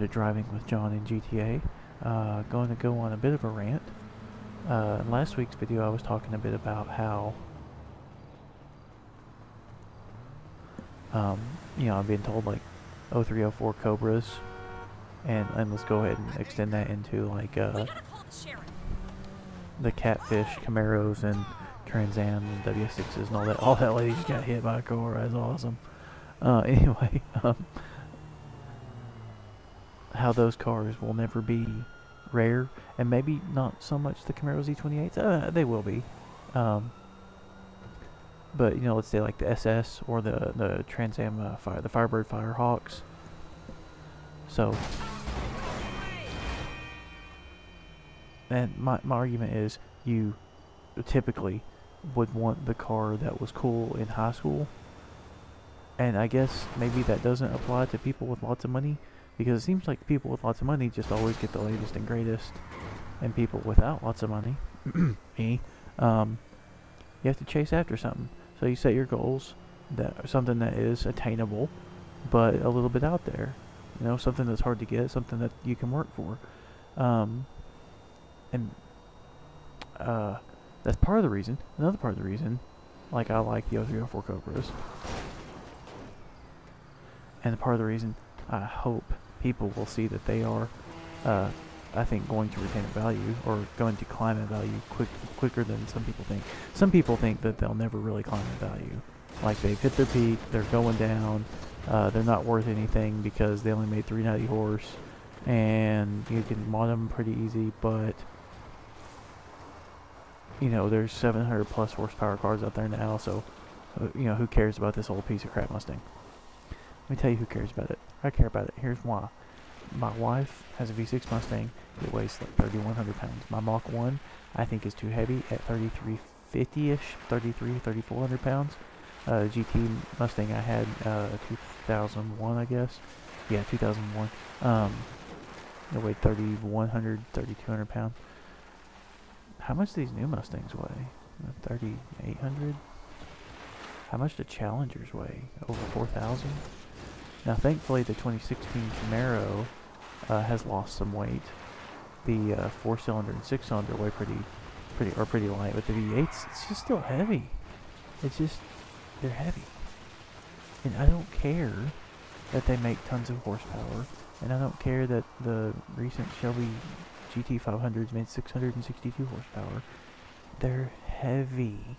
to driving with John in GTA. Going to go on a bit of a rant. In last week's video I was talking a bit about how, I've been told like 0304 Cobras, and let's go ahead and extend that into like the Catfish Camaros and Trans Am and W6s and all that. All that lady just got hit by a car. That's awesome. Anyway, how those cars will never be rare, and maybe not so much the Camaro Z28s. They will be. But let's say like the SS or the Trans Am the Firebird Firehawks. So, and my argument is, you typically would want the car that was cool in high school, and I guess maybe that doesn't apply to people with lots of money, because it seems like people with lots of money just always get the latest and greatest, and people without lots of money, me, you have to chase after something. So you set your goals, that something that is attainable, but a little bit out there. Something that's hard to get, something that you can work for. That's part of the reason. Another part of the reason, like, I like the 0304 Cobras. And part of the reason I hope people will see that they are, I think, going to retain a value, or going to climb in value quicker than some people think. Some people think that they'll never really climb in value. Like, they've hit their peak, they're going down, they're not worth anything because they only made 390 horse, and you can mod them pretty easy, but there's 700 plus horsepower cars out there now, so who cares about this old piece of crap Mustang? Let me tell you who cares about it. I care about it. Here's why. My wife has a V6 Mustang. It weighs like 3,100 pounds. My Mach 1, I think, is too heavy at 3,350-ish, 3,400 pounds. GT Mustang I had, 2001, I guess. Yeah, 2001. It weighed 3,100, 3,200 pounds. How much do these new Mustangs weigh? 3,800? How much do Challengers weigh? Over 4,000? Now, thankfully, the 2016 Camaro has lost some weight. The 4-cylinder and 6-cylinder weigh pretty light, but the V8s, it's just still heavy. They're heavy. And I don't care that they make tons of horsepower, and I don't care that the recent Shelby GT500s made 662 horsepower. They're heavy.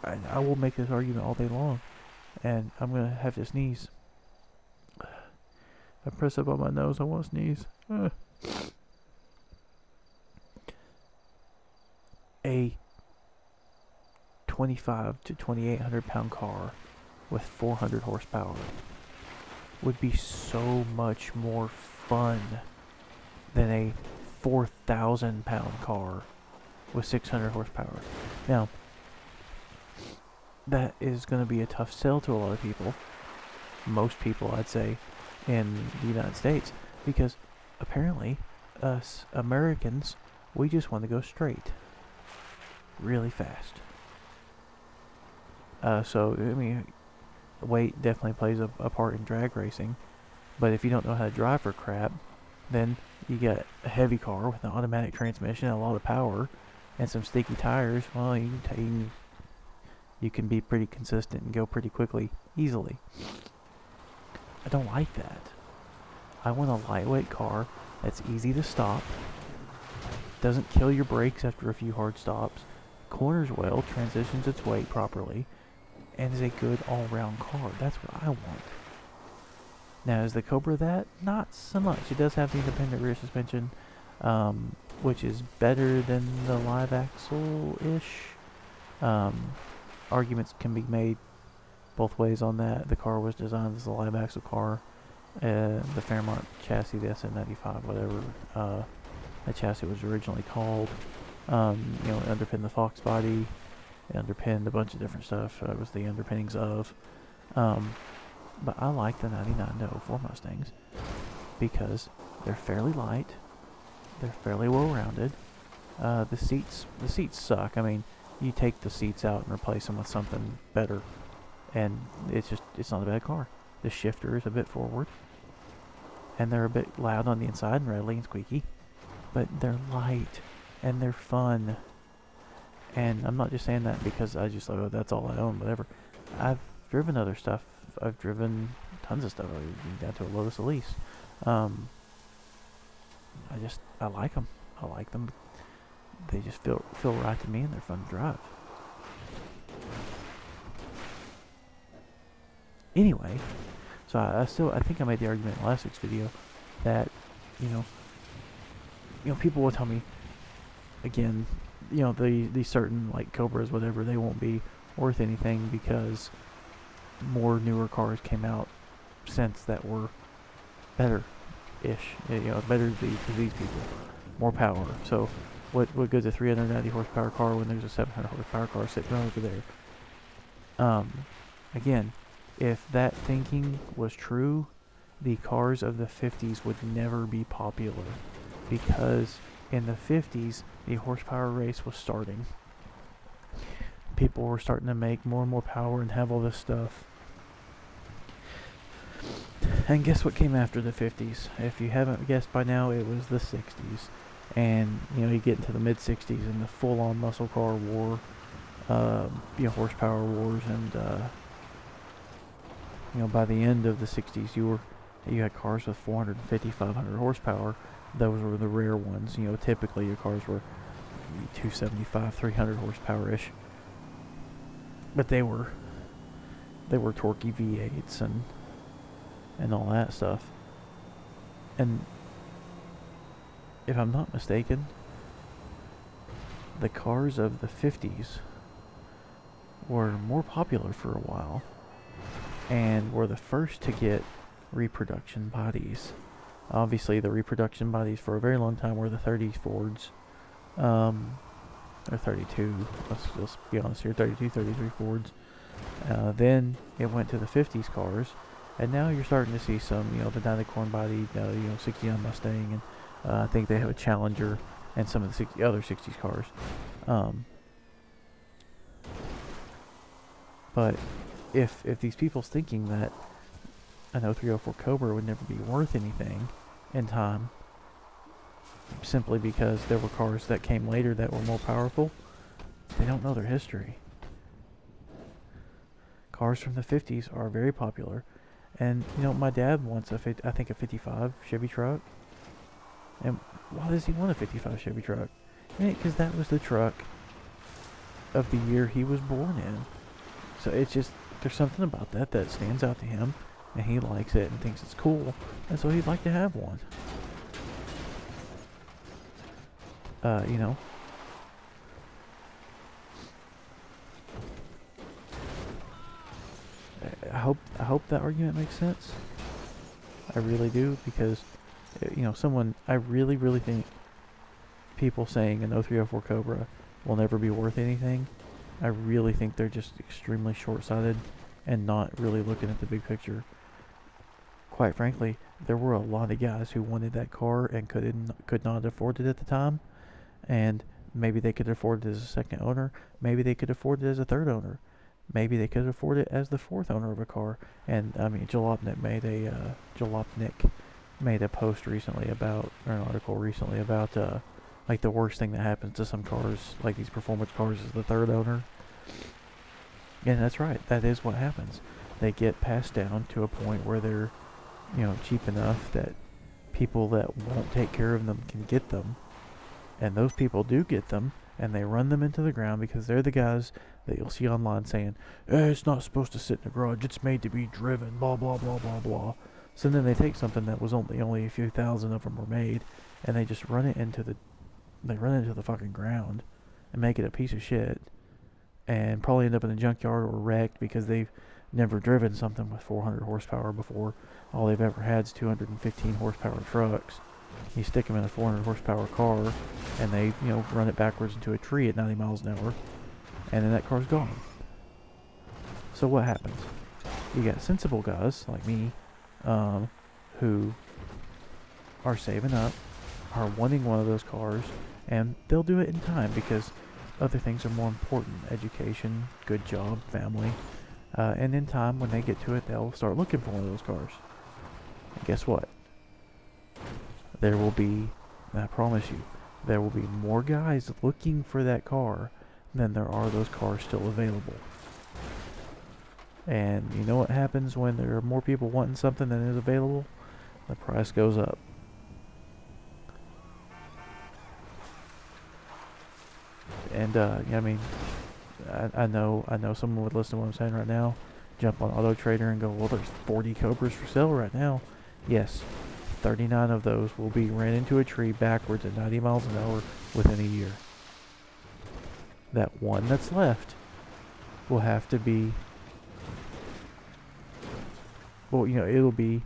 I will make this argument all day long, and I'm gonna have to sneeze. I press up on my nose, I want to sneeze. A 25 to 2,800 pound car with 400 horsepower would be so much more fun than a 4,000 pound car with 600 horsepower. Now, that is going to be a tough sell to a lot of people. Most people, I'd say, in the United States, because apparently us Americans, we just want to go straight really fast. So, I mean, weight definitely plays a part in drag racing, but if you don't know how to drive for crap, then you get a heavy car with an automatic transmission and a lot of power and some sticky tires. Well, you can be pretty consistent and go pretty quickly, easily. I don't like that. I want a lightweight car that's easy to stop, doesn't kill your brakes after a few hard stops, corners well, transitions its weight properly, and is a good all-round car. That's what I want. Now, is the Cobra that? Not so much. It does have the independent rear suspension, which is better than the live axle-ish. Arguments can be made both ways on that. The car was designed as a live axle car. The Fairmont chassis, the SM95, whatever the chassis was originally called, it underpinned the Fox body. It underpinned a bunch of different stuff. It was the underpinnings of. But I like the 99 to 04 Mustangs because they're fairly light. They're fairly well rounded. The seats suck. I mean, you take the seats out and replace them with something better, and it's not a bad car. the shifter is a bit forward, and they're a bit loud on the inside and rattly and squeaky, but they're light and they're fun. And I'm not just saying that because I just like, oh, that's all I own, whatever. I've driven other stuff. I've driven tons of stuff. I've been down to a Lotus Elise. I like them. I like them. They just feel right to me, and they're fun to drive. Anyway, so I think I made the argument in last week's video that, you know, people will tell me, again, these certain, like, Cobras, whatever, they won't be worth anything because more newer cars came out since that were better-ish, better to these people, more power. So what goes a 390 horsepower car when there's a 700 horsepower car sitting right over there? Again, if that thinking was true, the cars of the 50s would never be popular, because in the 50s, the horsepower race was starting. People were starting to make more and more power and have all this stuff. And guess what came after the 50s? If you haven't guessed by now, it was the 60s. And, you get into the mid-60s and the full-on muscle car war, horsepower wars, and, by the end of the 60s, you had cars with 450, 500 horsepower. Those were the rare ones. Typically your cars were 275, 300 horsepower-ish. But they were torquey V8s and all that stuff. And if I'm not mistaken, the cars of the 50s were more popular for a while and were the first to get reproduction bodies. Obviously, the reproduction bodies for a very long time were the 30s Fords, or 32, let's be honest here, 32, 33 Fords. Then it went to the 50s cars, and now you're starting to see some, the Dynacorn body, 69 Mustang, and I think they have a Challenger, and some of the other 60s cars. But if these people's thinking that an 0304 Cobra would never be worth anything in time, simply because there were cars that came later that were more powerful, they don't know their history. Cars from the 50s are very popular, and my dad wants a 55 Chevy truck. And why does he want a 55 Chevy truck? Because that was the truck of the year he was born in. So it's just, there's something about that stands out to him, and he likes it and thinks it's cool, and so he'd like to have one. I hope that argument makes sense. I really do, because I really think people saying an 0304 Cobra will never be worth anything, I really think they're just extremely short-sighted and not really looking at the big picture. Quite frankly, there were a lot of guys who wanted that car and could not afford it at the time, and maybe they could afford it as a second owner, maybe they could afford it as a third owner, maybe they could afford it as the fourth owner of a car. And I mean, Jalopnik made a post recently about, or an article recently about, like, the worst thing that happens to some cars, like these performance cars, is the third owner. And that's right, that is what happens. They get passed down to a point where they're, cheap enough that people that won't take care of them can get them. And those people do get them, and they run them into the ground because they're the guys that you'll see online saying, it's not supposed to sit in a garage, it's made to be driven, blah, blah, blah, blah, blah. So then they take something that was only a few thousand of them were made, and they just run it into the fucking ground and make it a piece of shit, and probably end up in a junkyard or wrecked because they've never driven something with 400 horsepower before. All they've ever had is 215 horsepower trucks. You stick them in a 400 horsepower car, and they, run it backwards into a tree at 90 miles an hour, and then that car's gone. So what happens? You got sensible guys like me, who are saving up, are wanting one of those cars, and they'll do it in time because other things are more important. Education, good job, family, And in time, when they get to it, they'll start looking for one of those cars. And guess what? There will be, I promise you, there will be more guys looking for that car than there are those cars still available. And you know what happens when there are more people wanting something than is available? The price goes up. And I mean, I know someone would listen to what I'm saying right now, jump on Auto Trader and go, well, there's 40 Cobras for sale right now. Yes, 39 of those will be ran into a tree backwards at 90 miles an hour within a year. That one that's left will have to be, well, you know, it'll be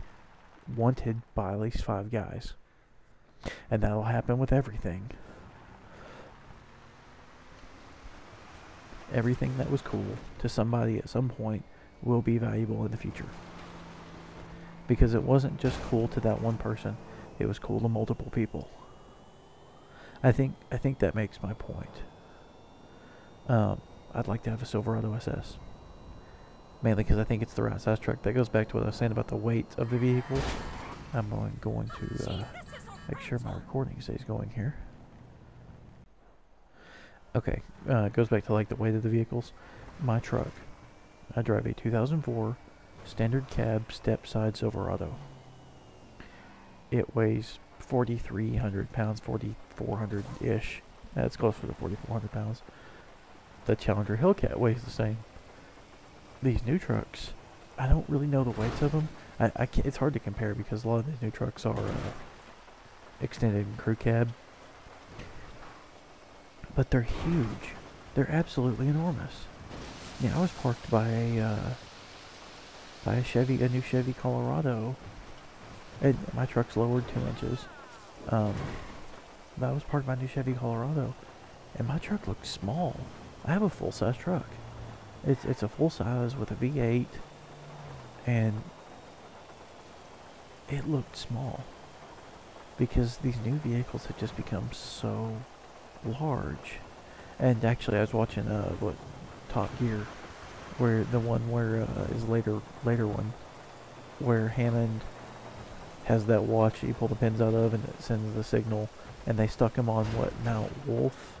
wanted by at least 5 guys. And that'll happen with everything. Everything that was cool to somebody at some point will be valuable in the future. Because it wasn't just cool to that one person, it was cool to multiple people. I think that makes my point. I'd like to have a Silverado SS. Mainly because I think it's the right size truck. That goes back to what I was saying about the weight of the vehicles. I'm going to make sure my recording stays going here. Okay, it goes back to like the weight of the vehicles. My truck, I drive a 2004 standard cab step side Silverado. It weighs 4,300 pounds, 4,400-ish. That's closer to 4,400 pounds. The Challenger Hellcat weighs the same. These new trucks, I don't really know the weights of them. I can't, it's hard to compare because a lot of these new trucks are extended crew cab. But they're huge. They're absolutely enormous. Yeah, I was parked by a new Chevy Colorado. And my truck's lowered 2 inches. But I was parked by a new Chevy Colorado, and my truck looks small. I have a full-size truck. It's a full-size with a V8, and it looked small because these new vehicles have just become so large. And actually, I was watching Top Gear, where the one where is later one, where Hammond has that watch that you pull the pins out of and it sends the signal, and they stuck him on Mount Wolf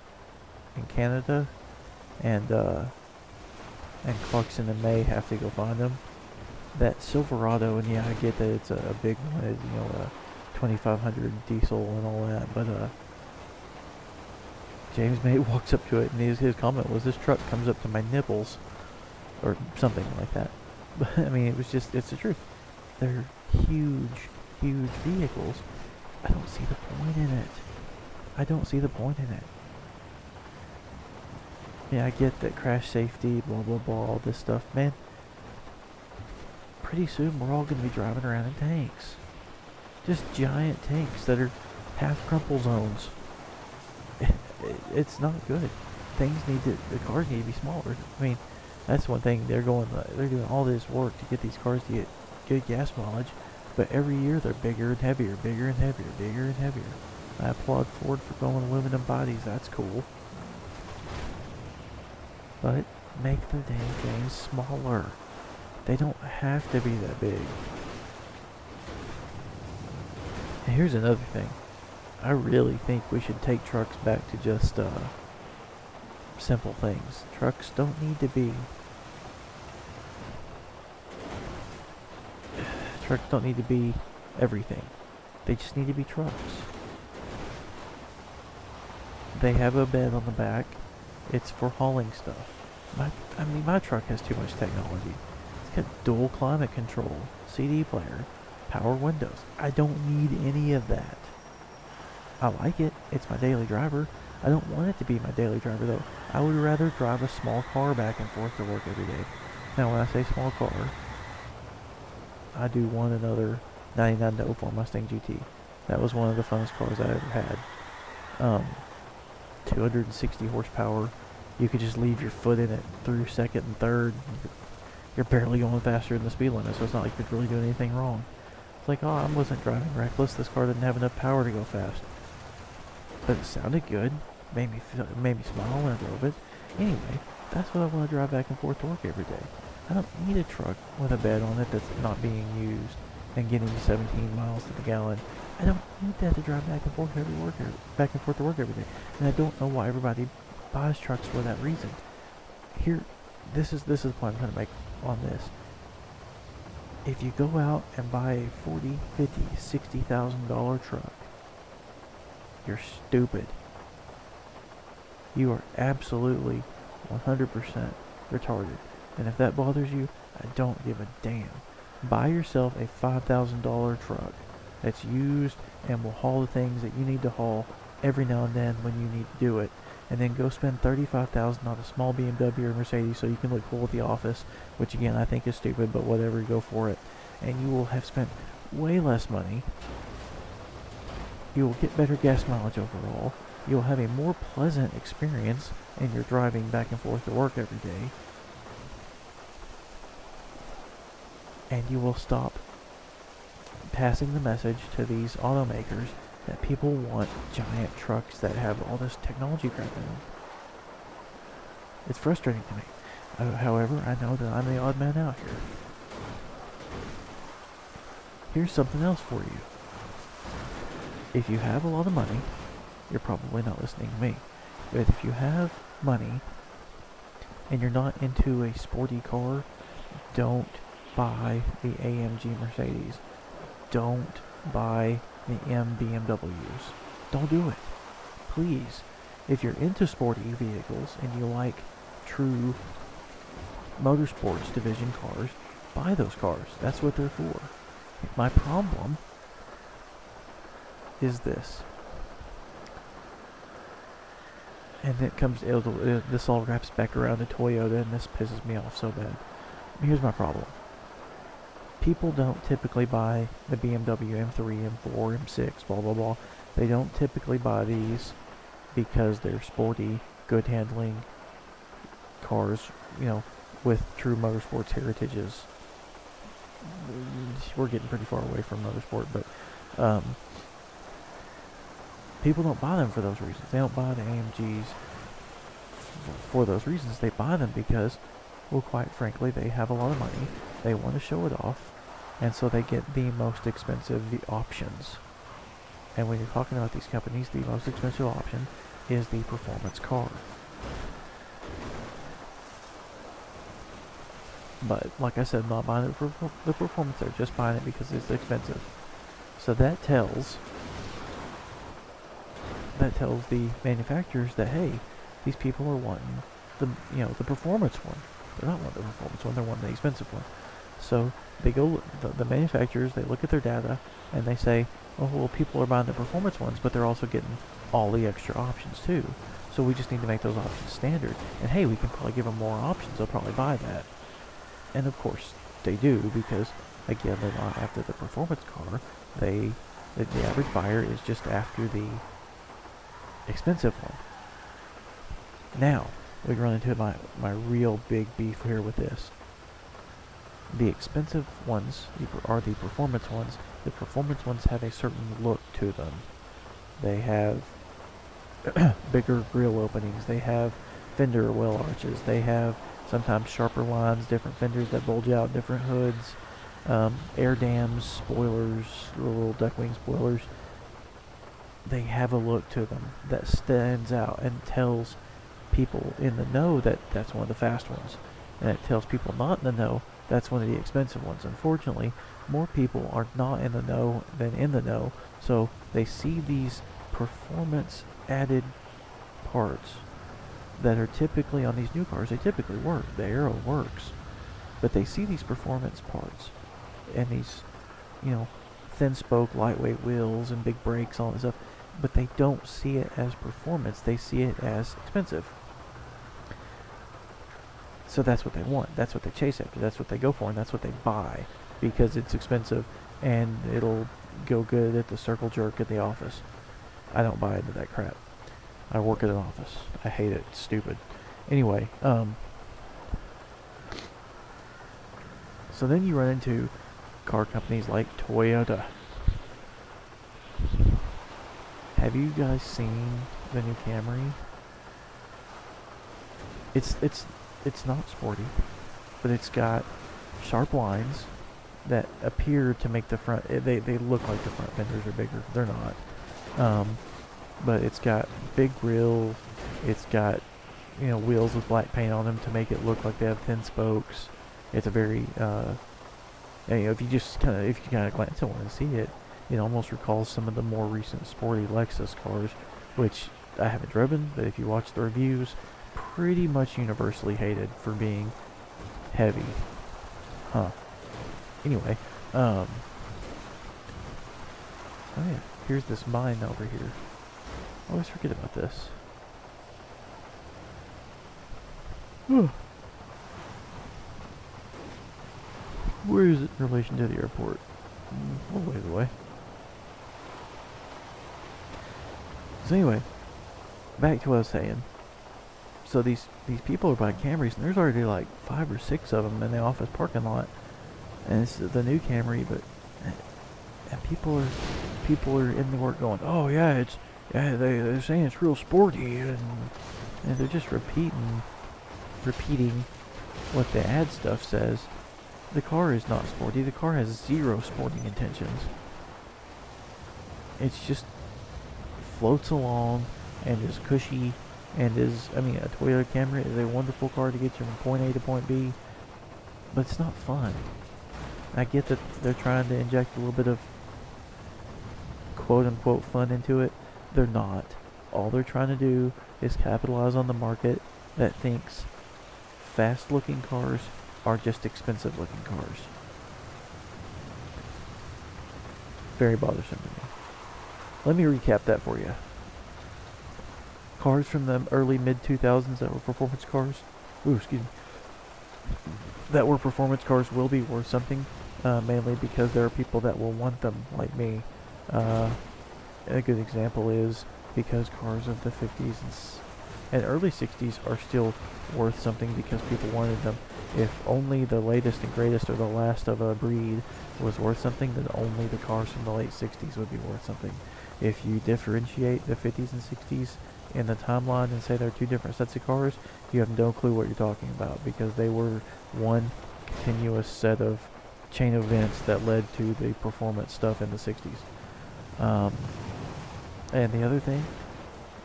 in Canada, and Clarkson and May have to go find him. That Silverado, and yeah, I get that it's a big one, it's, you know, a 2500 diesel and all that, but James May walks up to it, and his comment was, "This truck comes up to my nipples," or something like that. But I mean, it's the truth. They're huge vehicles. I don't see the point in it. I don't see the point in it. Yeah, I get that crash safety, blah blah blah, all this stuff, man. Pretty soon we're all going to be driving around in tanks. Just giant tanks that are half crumple zones. It's not good. The cars need to be smaller. I mean, that's one thing. They're doing all this work to get these cars to get good gas mileage, but every year they're bigger and heavier, bigger and heavier, bigger and heavier. I applaud Ford for going aluminum bodies. That's cool. But make the dang things smaller. They don't have to be that big. And here's another thing. I really think we should take trucks back to just simple things. Trucks don't need to be everything. They just need to be trucks. They have a bed on the back. It's for hauling stuff. My truck has too much technology. It's got dual climate control, CD player, power windows. I don't need any of that. I like it. It's my daily driver. I don't want it to be my daily driver, though. I would rather drive a small car back and forth to work every day. Now, when I say small car, I do want another 99 04 Mustang GT. That was one of the funnest cars I ever had. 260 horsepower. You could just leave your foot in it through second and third. You're barely going faster than the speed limit, so it's not like you're really doing anything wrong. It's like, oh, I wasn't driving reckless. This car didn't have enough power to go fast. But it sounded good. Made me smile when I drove it. Anyway, that's what I want to drive back and forth to work every day. I don't need a truck with a bed on it that's not being used and getting 17 miles to the gallon. I don't need that to drive back and forth back and forth to work every day. And I don't know why everybody buys trucks for that reason. Here, this is the point I'm trying to make on this. If you go out and buy a $40, $50, $60,000 truck, you're stupid. You are absolutely 100% retarded. And if that bothers you, I don't give a damn. Buy yourself a $5,000 truck that's used and will haul the things that you need to haul every now and then when you need to do it. And then go spend $35,000 on a small BMW or Mercedes so you can look cool at the office, which again I think is stupid, but whatever, go for it. And you will have spent way less money. You will get better gas mileage overall. You will have a more pleasant experience in your driving back and forth to work every day. And you will stop passing the message to these automakers that people want giant trucks that have all this technology crap in them. It's frustrating to me. However, I know that I'm the odd man out here. Here's something else for you. If you have a lot of money, you're probably not listening to me, but if you have money and you're not into a sporty car, don't buy the AMG Mercedes. Don't buy the BMWs. Don't do it. Please. If you're into sporty vehicles and you like true motorsports division cars, buy those cars. That's what they're for. My problem is this. And this all wraps back around to Toyota, and this pisses me off so bad. Here's my problem. People don't typically buy the BMW M3, M4, M6, blah blah blah. They don't typically buy these because they're sporty, good handling cars, you know, with true motorsports heritages. We're getting pretty far away from motorsport, but people don't buy them for those reasons. They don't buy the AMGs for those reasons. They buy them because, well, quite frankly, they have a lot of money. They want to show it off. And so they get the most expensive options. And when you're talking about these companies, the most expensive option is the performance car. But like I said, I'm not buying it for the performance, they're just buying it because it's expensive. So that tells the manufacturers that, hey, these people are wanting the performance one. They're not wanting the performance one, they're wanting the expensive one. So they go, the manufacturers, they look at their data and they say, oh, well, people are buying the performance ones, but they're also getting all the extra options too. So we just need to make those options standard. And hey, we can probably give them more options, they'll probably buy that. And of course they do, because again, they're not after the performance car. The average buyer is just after the expensive one. Now, we run into my real big beef here with this. The expensive ones are the performance ones. The performance ones have a certain look to them. They have bigger grille openings. They have fender well arches. They have sometimes sharper lines, different fenders that bulge out, different hoods, air dams, spoilers, little duckwing spoilers. They have a look to them that stands out and tells people in the know that that's one of the fast ones. And it tells people not in the know that's one of the expensive ones. Unfortunately, more people are not in the know than in the know, so they see these performance added parts that are typically on these new cars. They typically work. The Aero works. But they see these performance parts and these, thin spoke, lightweight wheels and big brakes, all that stuff, but they don't see it as performance. They see it as expensive. So that's what they want. That's what they chase after. That's what they go for, and that's what they buy because it's expensive and it'll go good at the circle jerk at the office. I don't buy into that crap. I work at an office. I hate it. It's stupid. Anyway, so then you run into car companies like Toyota. Have you guys seen the new Camry? It's not sporty. but it's got sharp lines that appear to make the front, they look like the front fenders are bigger. They're not. But it's got big grills. It's got, wheels with black paint on them to make it look like they have thin spokes. It's a very, if you kind of glance at one and see it, it almost recalls some of the more recent sporty Lexus cars, which I haven't driven, but if you watch the reviews, pretty much universally hated for being heavy. Anyway, oh yeah, here's this mine over here. I always forget about this. Where is it in relation to the airport? A little ways away. So anyway, back to what I was saying. So these people are buying Camrys, and there's already like 5 or 6 of them in the office parking lot, and it's the new Camry. But and people are in the work going, oh yeah, they're saying it's real sporty, and they're just repeating what the ad stuff says. The car is not sporty. The car has 0 sporting intentions. It's just floats along and is cushy and a Toyota Camry is a wonderful car to get you from point A to point B, but it's not fun. I get that they're trying to inject a little bit of quote unquote fun into it. They're not. All they're trying to do is capitalize on the market that thinks fast looking cars are just expensive looking cars. Very bothersome to me. Let me recap that for you. Cars from the early mid-2000s that were performance cars, that were performance cars will be worth something, mainly because there are people that will want them, like me. A good example is because cars of the 50s and early 60s are still worth something because people wanted them. If only the latest and greatest or the last of a breed was worth something, then only the cars from the late 60s would be worth something. If you differentiate the 50s and 60s in the timeline and say they're 2 different sets of cars, you have no clue what you're talking about, because they were one continuous set of chain events that led to the performance stuff in the 60s. And the other thing,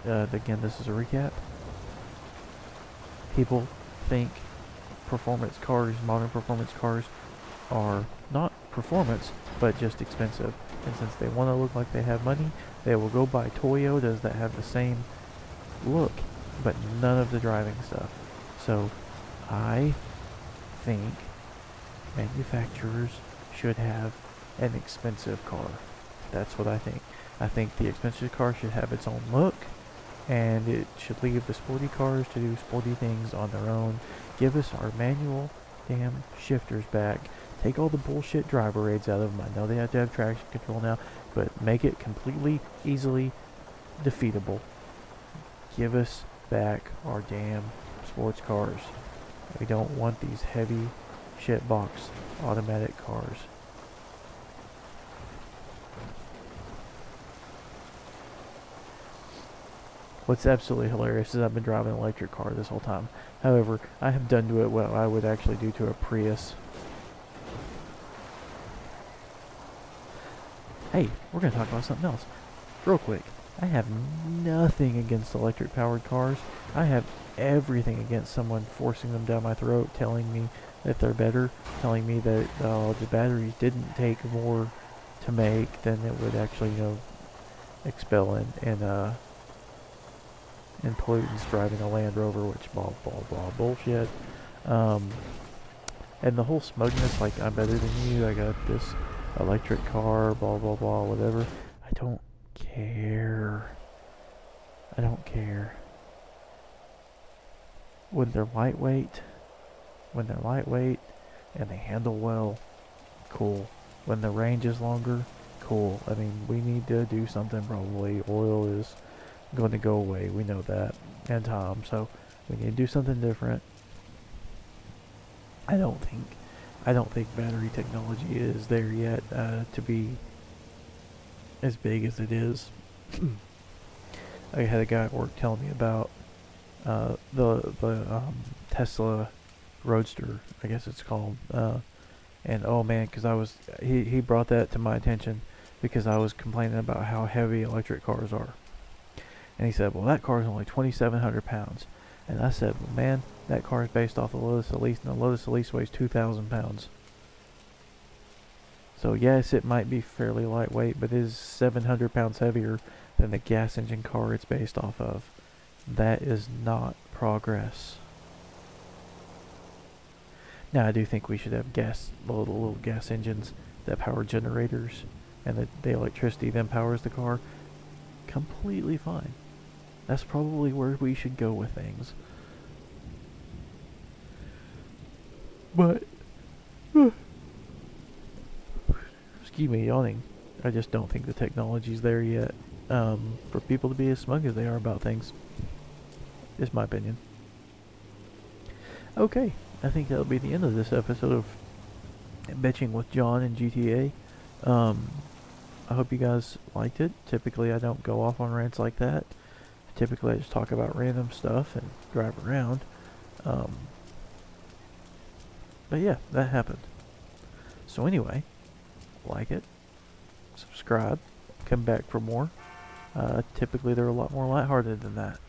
again, this is a recap. People think performance cars, modern performance cars, are not performance, but just expensive. And since they want to look like they have money, they will go buy Toyotas that have the same look, but none of the driving stuff. So, I think manufacturers should have an expensive car. That's what I think. I think the expensive car should have its own look, and it should leave the sporty cars to do sporty things on their own. Give us our manual damn shifters back. Take all the bullshit driver aids out of them. I know they have to have traction control now, but make it completely, easily defeatable. Give us back our damn sports cars. We don't want these heavy shitbox automatic cars. What's absolutely hilarious is I've been driving an electric car this whole time. However, I have done to it what I would actually do to a Prius. Hey, we're going to talk about something else. Real quick. I have nothing against electric powered cars. I have everything against someone forcing them down my throat, telling me that they're better, telling me that the batteries didn't take more to make than it would actually, expel in pollutants driving a Land Rover, which blah blah blah bullshit. And the whole smugness, like I'm better than you, I got this electric car, blah blah blah, whatever. I don't care. I don't care. When they're lightweight and they handle well, cool. When the range is longer, cool. I mean, we need to do something probably. Oil is going to go away, we know that, and time, so we need to do something different. I don't think battery technology is there yet to be as big as it is. I had a guy at work telling me about the Tesla Roadster, I guess it's called. And oh man, because he brought that to my attention because I was complaining about how heavy electric cars are. And he said, well, that car is only 2,700 pounds. And I said, well, man, that car is based off the Lotus Elise, and the Lotus Elise weighs 2,000 pounds. So yes, it might be fairly lightweight, but it is 700 pounds heavier than the gas engine car it's based off of. That is not progress. Now, I do think we should have little gas engines that power generators, and the electricity then powers the car. Completely fine. That's probably where we should go with things. But, excuse me, yawning. I just don't think the technology's there yet for people to be as smug as they are about things. Is my opinion. Okay, I think that'll be the end of this episode of Bitching with John and GTA. I hope you guys liked it. Typically, I don't go off on rants like that. Typically, I just talk about random stuff and drive around. But yeah, that happened. So anyway, like it, subscribe, come back for more. Typically, they're a lot more lighthearted than that.